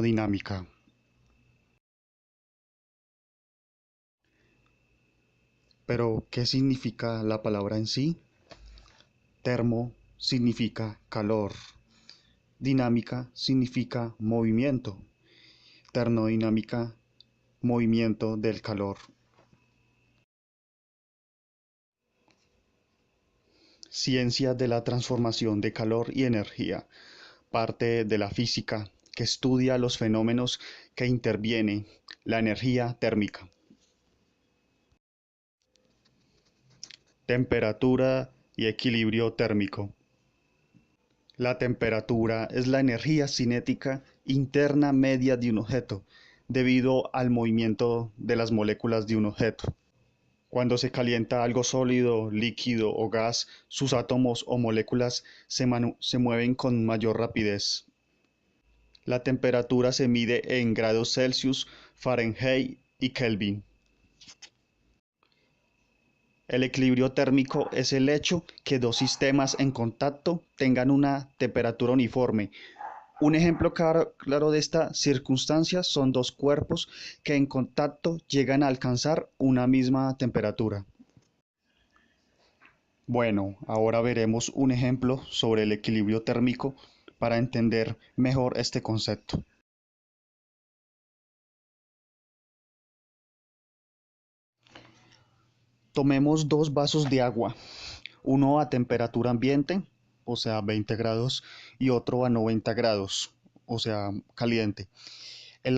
termodinámica. Pero, ¿qué significa la palabra en sí? Termo significa calor, dinámica significa movimiento, termodinámica, movimiento del calor. Ciencia de la transformación de calor y energía, parte de la física que estudia los fenómenos que interviene la energía térmica. Temperatura y equilibrio térmico. La temperatura es la energía cinética interna media de un objeto, debido al movimiento de las moléculas de un objeto. Cuando se calienta algo sólido, líquido o gas, sus átomos o moléculas se mueven con mayor rapidez. La temperatura se mide en grados Celsius, Fahrenheit y Kelvin. El equilibrio térmico es el hecho que dos sistemas en contacto tengan una temperatura uniforme. Un ejemplo claro de esta circunstancia son dos cuerpos que en contacto llegan a alcanzar una misma temperatura. Bueno, ahora veremos un ejemplo sobre el equilibrio térmico para entender mejor este concepto. Tomemos dos vasos de agua, uno a temperatura ambiente, o sea 20 grados, y otro a 90 grados, o sea caliente. El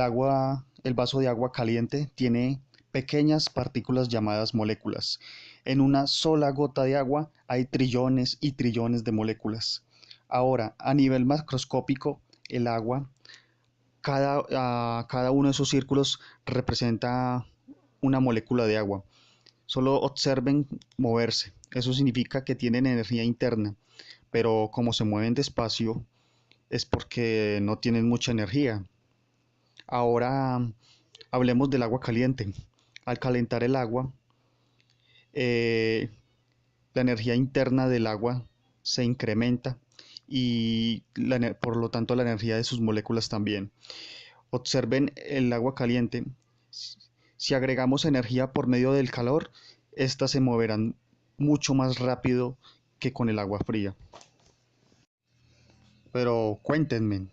vaso de agua caliente tiene pequeñas partículas llamadas moléculas. En una sola gota de agua hay trillones y trillones de moléculas. Ahora, a nivel macroscópico, el agua, cada uno de esos círculos representa una molécula de agua. Solo observen moverse. Eso significa que tienen energía interna, pero como se mueven despacio, es porque no tienen mucha energía. Ahora hablemos del agua caliente. Al calentar el agua, eh, la energía interna del agua se incrementa y por lo tanto la energía de sus moléculas también. Observen el agua caliente. Si agregamos energía por medio del calor, éstas se moverán mucho más rápido que con el agua fría. Pero cuéntenme,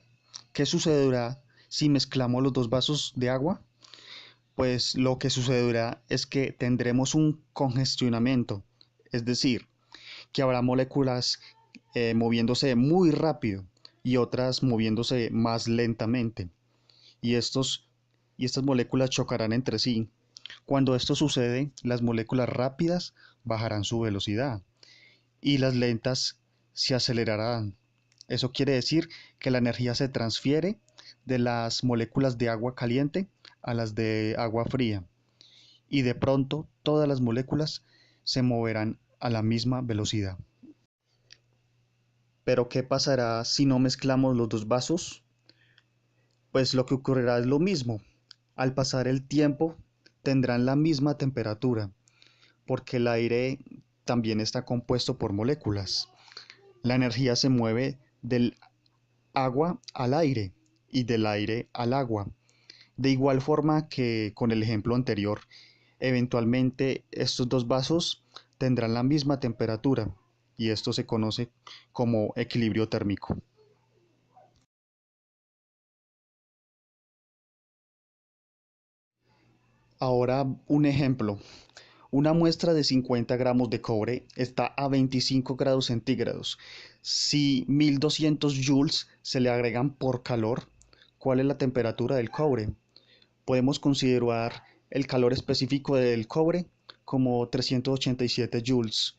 ¿qué sucederá si mezclamos los dos vasos de agua? Pues lo que sucederá es que tendremos un congestionamiento, es decir, que habrá moléculas moviéndose muy rápido y otras moviéndose más lentamente. Y, y estas moléculas chocarán entre sí. Cuando esto sucede, las moléculas rápidas bajarán su velocidad y las lentas se acelerarán. Eso quiere decir que la energía se transfiere de las moléculas de agua caliente a las de agua fría y de pronto todas las moléculas se moverán a la misma velocidad. Pero ¿qué pasará si no mezclamos los dos vasos? Pues lo que ocurrirá es lo mismo. Al pasar el tiempo tendrán la misma temperatura, porque el aire también está compuesto por moléculas. La energía se mueve del agua al aire y del aire al agua. De igual forma que con el ejemplo anterior, eventualmente estos dos vasos tendrán la misma temperatura y esto se conoce como equilibrio térmico. Ahora un ejemplo. Una muestra de 50 gramos de cobre está a 25 grados centígrados. Si 1200 joules se le agregan por calor, ¿cuál es la temperatura del cobre? Podemos considerar el calor específico del cobre como 387 joules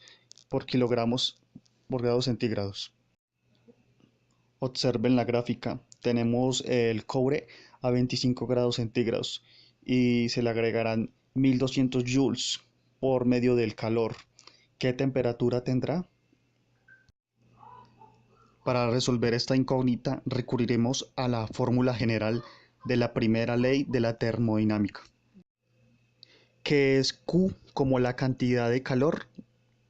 por kilogramos por grados centígrados. Observen la gráfica. Tenemos el cobre a 25 grados centígrados y se le agregarán 1200 joules por medio del calor. ¿Qué temperatura tendrá? Para resolver esta incógnita recurriremos a la fórmula general de la primera ley de la termodinámica, que es Q como la cantidad de calor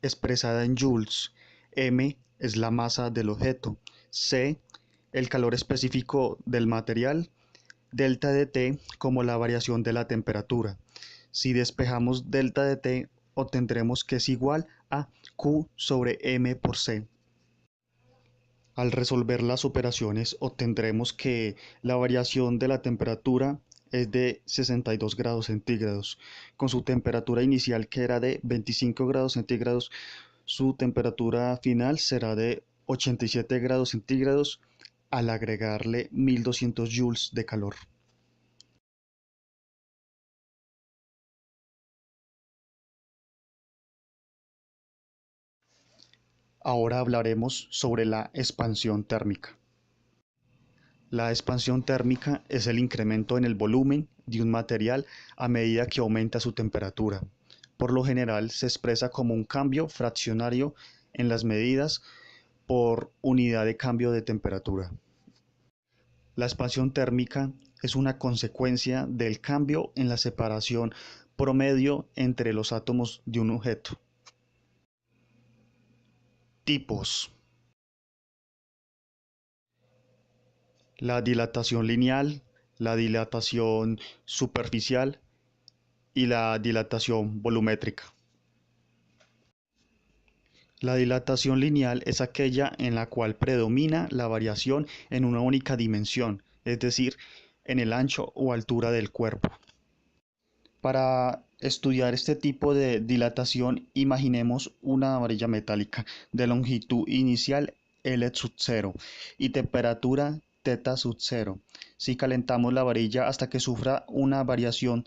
expresada en joules, M es la masa del objeto, C el calor específico del material delta de T como la variación de la temperatura. Si despejamos delta de T, obtendremos que es igual a Q sobre M por C. Al resolver las operaciones, obtendremos que la variación de la temperatura es de 62 grados centígrados. Con su temperatura inicial, que era de 25 grados centígrados, su temperatura final será de 87 grados centígrados al agregarle 1200 joules de calor. Ahora hablaremos sobre la expansión térmica. La expansión térmica es el incremento en el volumen de un material a medida que aumenta su temperatura. Por lo general se expresa como un cambio fraccionario en las medidas por unidad de cambio de temperatura. La expansión térmica es una consecuencia del cambio en la separación promedio entre los átomos de un objeto. Tipos: la dilatación lineal, la dilatación superficial y la dilatación volumétrica. La dilatación lineal es aquella en la cual predomina la variación en una única dimensión, es decir, en el ancho o altura del cuerpo. Para estudiar este tipo de dilatación, imaginemos una varilla metálica de longitud inicial L sub 0 y temperatura θ sub 0. Si calentamos la varilla hasta que sufra una variación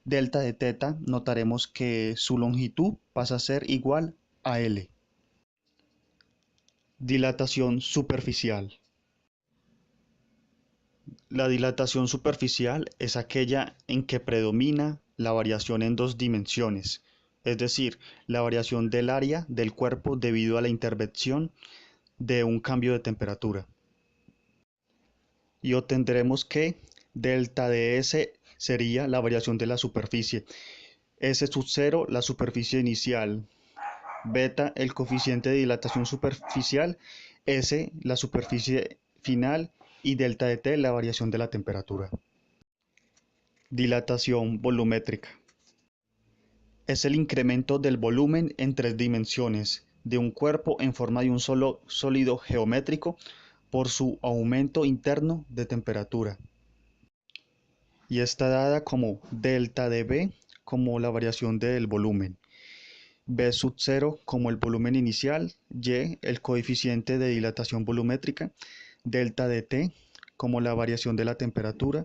delta de θ, notaremos que su longitud pasa a ser igual a L. Dilatación superficial. La dilatación superficial es aquella en que predomina la variación en dos dimensiones, es decir, la variación del área del cuerpo debido a la intervención de un cambio de temperatura. Y obtendremos que delta de S sería la variación de la superficie, S sub 0 la superficie inicial, beta el coeficiente de dilatación superficial, S la superficie final y delta de T la variación de la temperatura. Dilatación volumétrica. Es el incremento del volumen en tres dimensiones de un cuerpo en forma de un solo sólido geométrico por su aumento interno de temperatura. Y está dada como delta de B como la variación del volumen, B sub 0 como el volumen inicial, Y el coeficiente de dilatación volumétrica, delta de T como la variación de la temperatura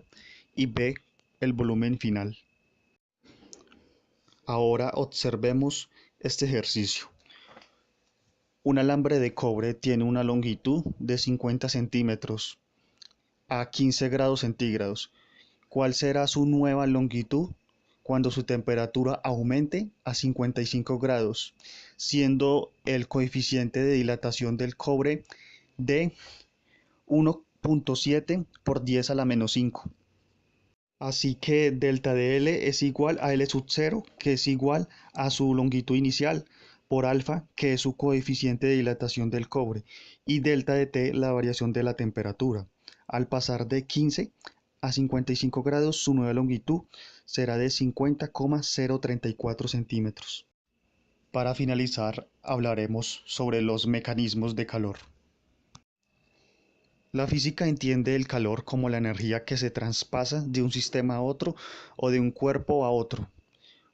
y B el volumen final. Ahora observemos este ejercicio. Un alambre de cobre tiene una longitud de 50 centímetros a 15 grados centígrados. ¿Cuál será su nueva longitud cuando su temperatura aumente a 55 grados, siendo el coeficiente de dilatación del cobre de 1.7 por 10 a la menos 5? Así que delta de L es igual a L sub 0, que es igual a su longitud inicial, por alfa, que es su coeficiente de dilatación del cobre, y delta de T la variación de la temperatura. Al pasar de 15 a 55 grados, su nueva longitud será de 50,034 centímetros. Para finalizar, hablaremos sobre los mecanismos de calor. La física entiende el calor como la energía que se traspasa de un sistema a otro o de un cuerpo a otro,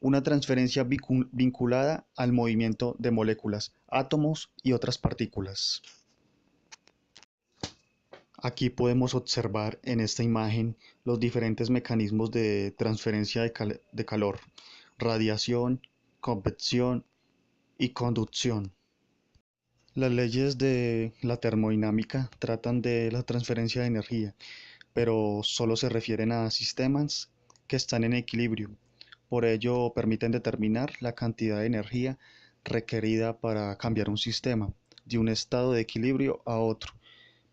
una transferencia vinculada al movimiento de moléculas, átomos y otras partículas. Aquí podemos observar en esta imagen los diferentes mecanismos de transferencia de calor, radiación, convección y conducción. Las leyes de la termodinámica tratan de la transferencia de energía, pero solo se refieren a sistemas que están en equilibrio. Por ello, permiten determinar la cantidad de energía requerida para cambiar un sistema de un estado de equilibrio a otro.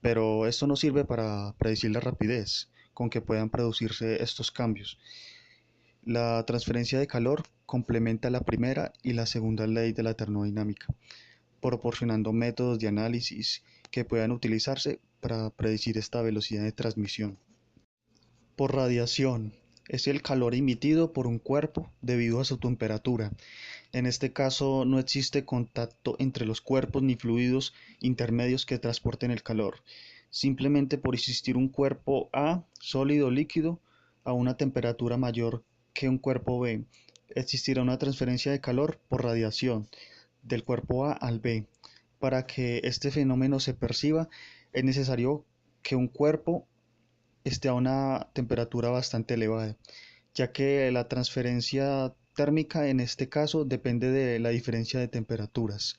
Pero esto no sirve para predecir la rapidez con que puedan producirse estos cambios. La transferencia de calor complementa la primera y la segunda ley de la termodinámica, proporcionando métodos de análisis que puedan utilizarse para predecir esta velocidad de transmisión. Por radiación. Es el calor emitido por un cuerpo debido a su temperatura. En este caso no existe contacto entre los cuerpos ni fluidos intermedios que transporten el calor. Simplemente por existir un cuerpo A, sólido o líquido, a una temperatura mayor que un cuerpo B, existirá una transferencia de calor por radiación del cuerpo A al B. Para que este fenómeno se perciba, es necesario que un cuerpo esté a una temperatura bastante elevada, ya que la transferencia térmica en este caso depende de la diferencia de temperaturas.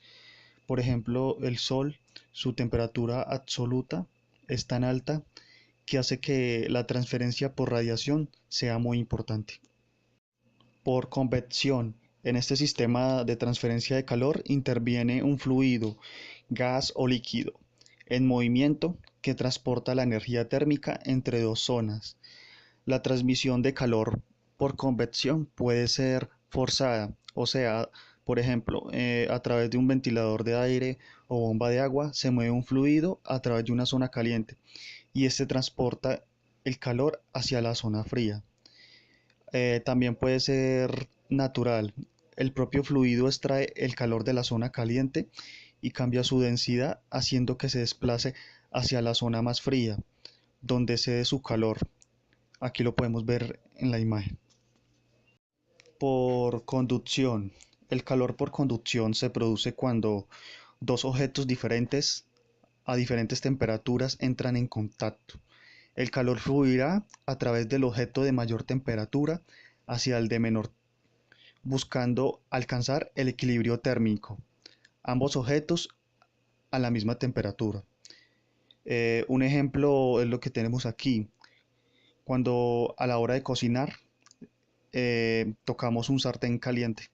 Por ejemplo, el Sol, su temperatura absoluta es tan alta que hace que la transferencia por radiación sea muy importante. Por convección, en este sistema de transferencia de calor interviene un fluido, gas o líquido, en movimiento que transporta la energía térmica entre dos zonas. La transmisión de calor por convección puede ser forzada, o sea, por ejemplo, a través de un ventilador de aire o bomba de agua se mueve un fluido a través de una zona caliente y este transporta el calor hacia la zona fría. También puede ser natural. El propio fluido extrae el calor de la zona caliente y cambia su densidad haciendo que se desplace hacia la zona más fría, donde cede su calor. Aquí lo podemos ver en la imagen. Por conducción. El calor por conducción se produce cuando dos objetos diferentes a diferentes temperaturas entran en contacto. El calor fluirá a través del objeto de mayor temperatura hacia el de menor, buscando alcanzar el equilibrio térmico. Ambos objetos a la misma temperatura. Un ejemplo es lo que tenemos aquí. Cuando a la hora de cocinar tocamos un sartén caliente.